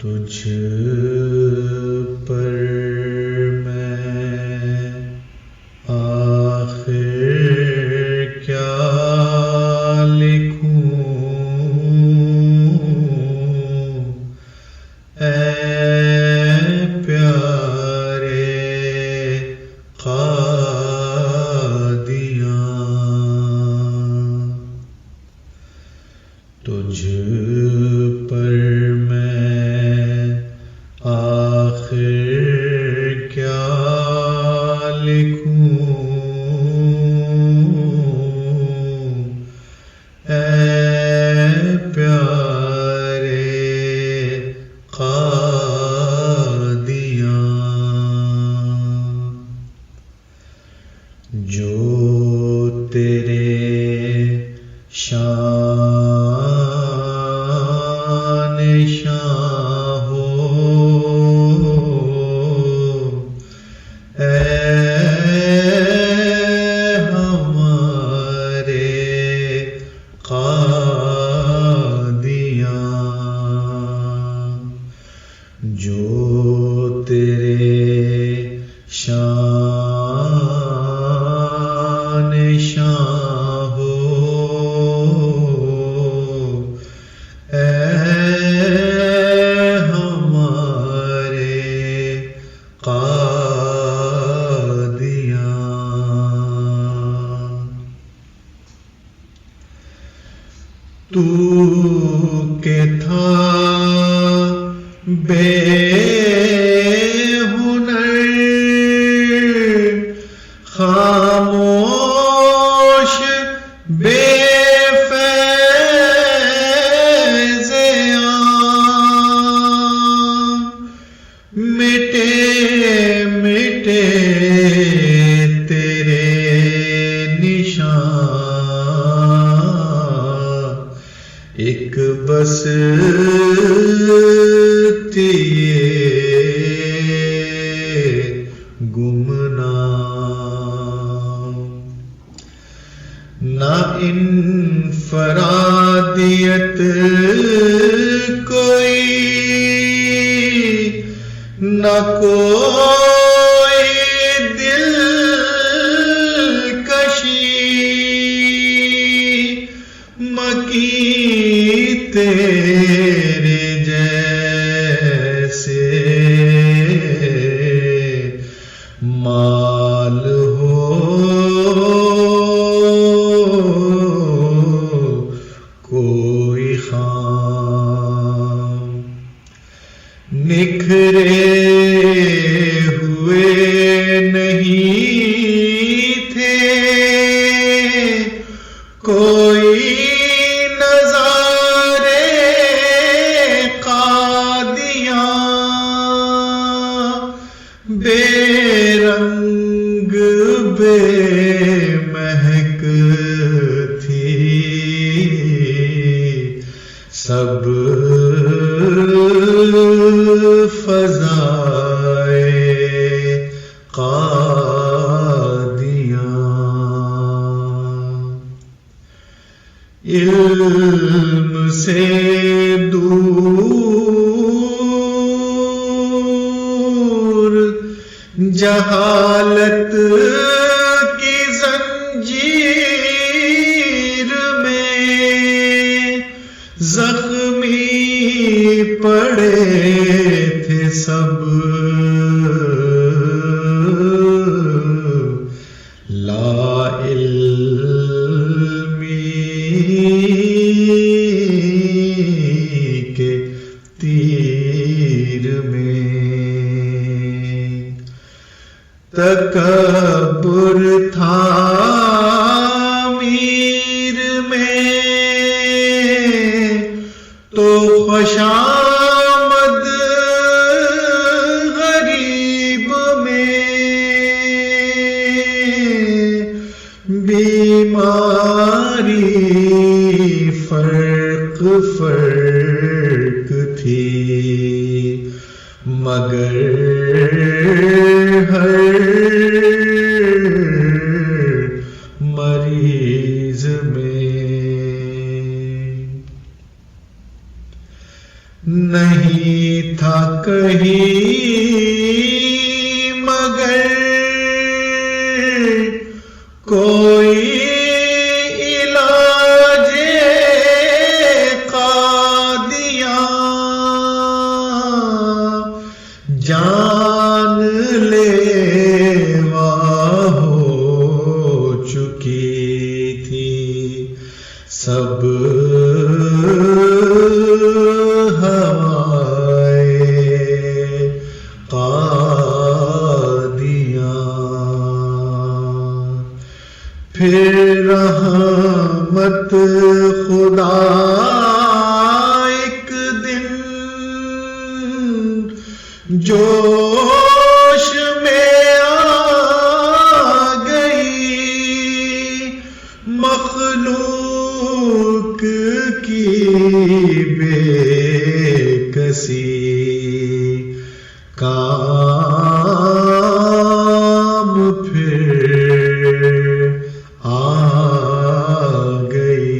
تجھ پر میں آخر کیا لکھوں، اے پیارے قادیاں، تجھ پر آخر کیا لکھوں، اے پیارے قادیاں، جو تیرے شان شاں ہو، اے ہمارے قادیاں، جو تیرے شان شاں ہو، اے ہمارے قادیاں، تو کہ تھا بے ہنر، خاموش بے فیض عام، مٹے مٹے تیرے نشان، ایک بس گمنام، نہ انفرادیت کوئی، نہ کوئی دلکشی، مکی تیرے جیسے مال ہو، کوئی خام، نکھرے ہوئے نہیں تھے کوئی نظارے قادیاں، بے رنگ بے مہک تھی سب فضائے قادیاں، علم سے دور جہالت کی زنجیر میں زخمی پڑے تھے سب، لا علمی کے تیر میں، تکبر تھا امیر میں تو خوشامد غریب میں، بیماری فرق فرق تھی مگر ہر مریض میں نہیں نہیں تھا کہیں مگر کوئی علاج قادیاں، جان لیوا ہو چکی تھی سب ہوائے قادیاں۔ پھر رحمت خدا ایک دن جوش میں آ گئی، مخلوق کی بے کسی کام پھر آ گئی۔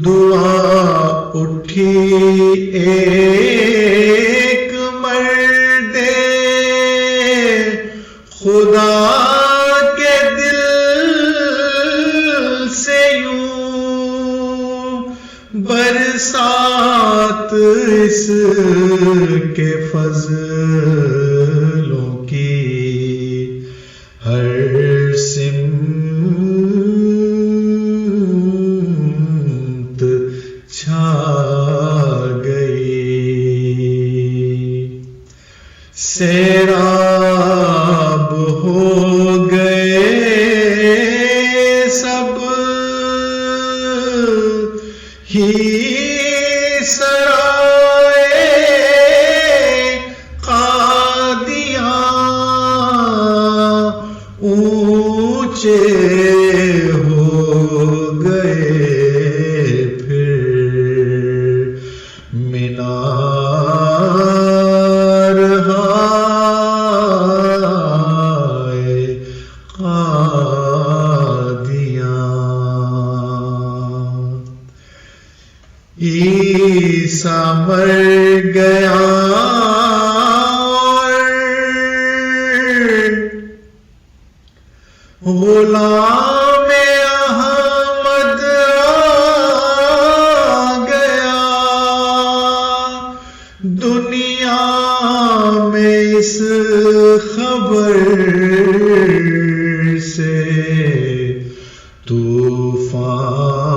دعا اٹھی ایک مرد خدا کے دل سے یوں، برسات اس کے فضلوں کی ہر سمت چھا گئی، سیراب ہو گئے سب ہی سرائے قادیاں، اونچے ہو گئے پھر مینار ہائے قادیاں۔ عیسیٰ مر گیا غلام احمد آ گیا، دنیا میں اس خبر سے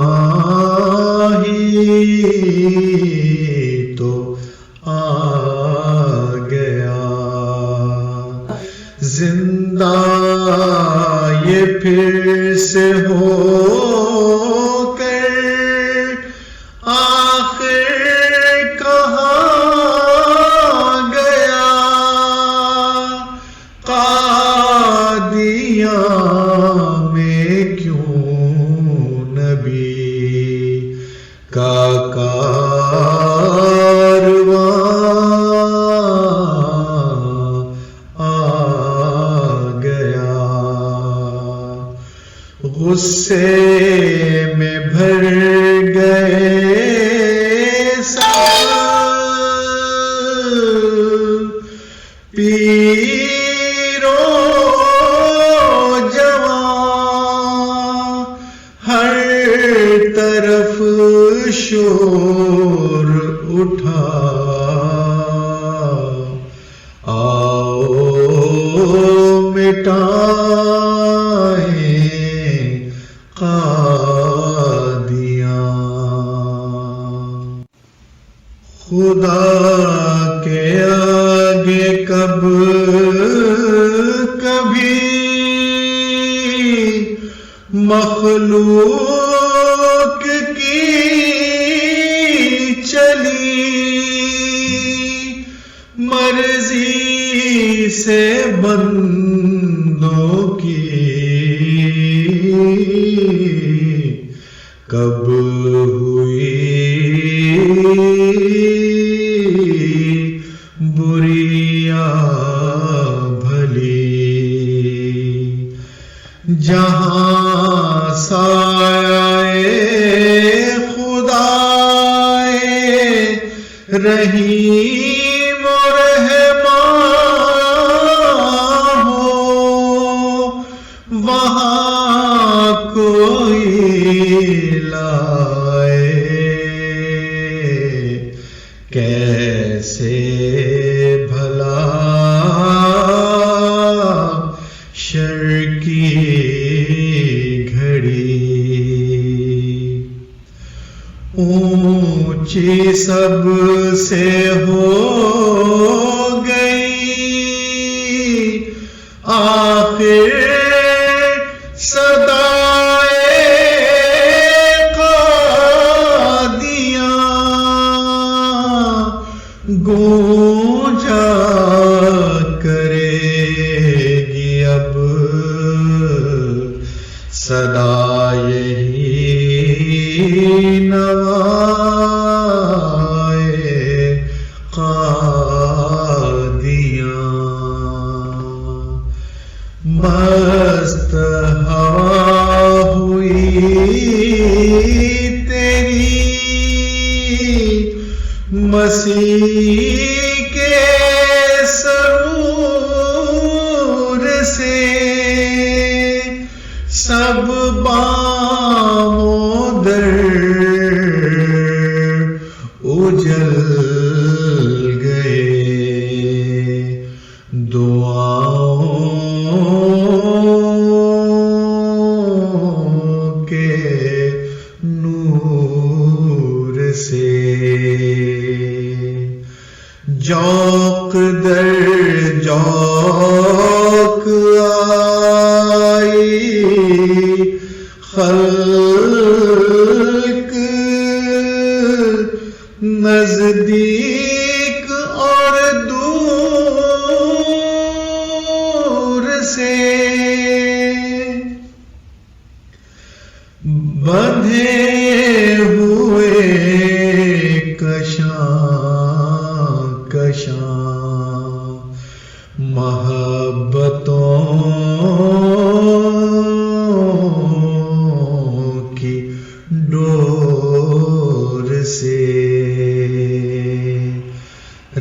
طوفان ہی تو آ گیا، زندہ یہ پھر سے ہو کر آخر کہاں گیا، قادیاں میں کیوں نبی کا کارواں آ گیا، غصے میں بھر گئے سب پیرو جوان، ہر طرف شور اٹھا، آؤ مٹائیں قادیاں۔ خدا کے آگے کب کبھی مخلوق کی چلی مرضی سے بندوں کی کب ہوئی بری یا بھلی، جہاں سایہ خدا رحیم و رحمان ہو وہاں کوئی لائے، کیسے بھلا شر کی گھڑی، اونچی سب سے ہو گئی آخر صدائے قادیاں، گونجا کرے گی اب صدا یہی نوائے قادیاں، مست ہوا ہوئی تیری مسیح کے سرور سے، سب بام و در اجل گئے، دعاؤں کے نور سے، جوق در جوق آئی خلق نزدیک اور دور سے، بندھے ہوئے کشاں کشاں محبتوں کی ڈور سے،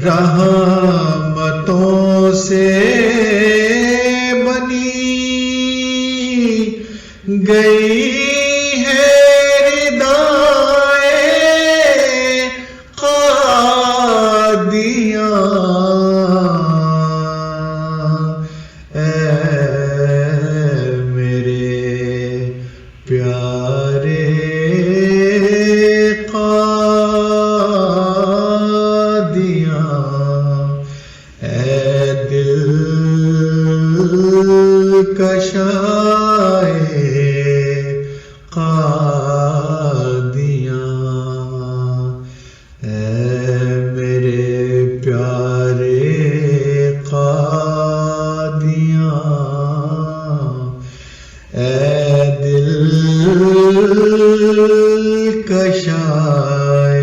رحمتوں سے بنی گئی ہے ردائے قادیاں، اے میرے پیارے قادیاں، اے دل کشائے قادیاں، اے میرے پیارے قادیاں، اے دل کشائے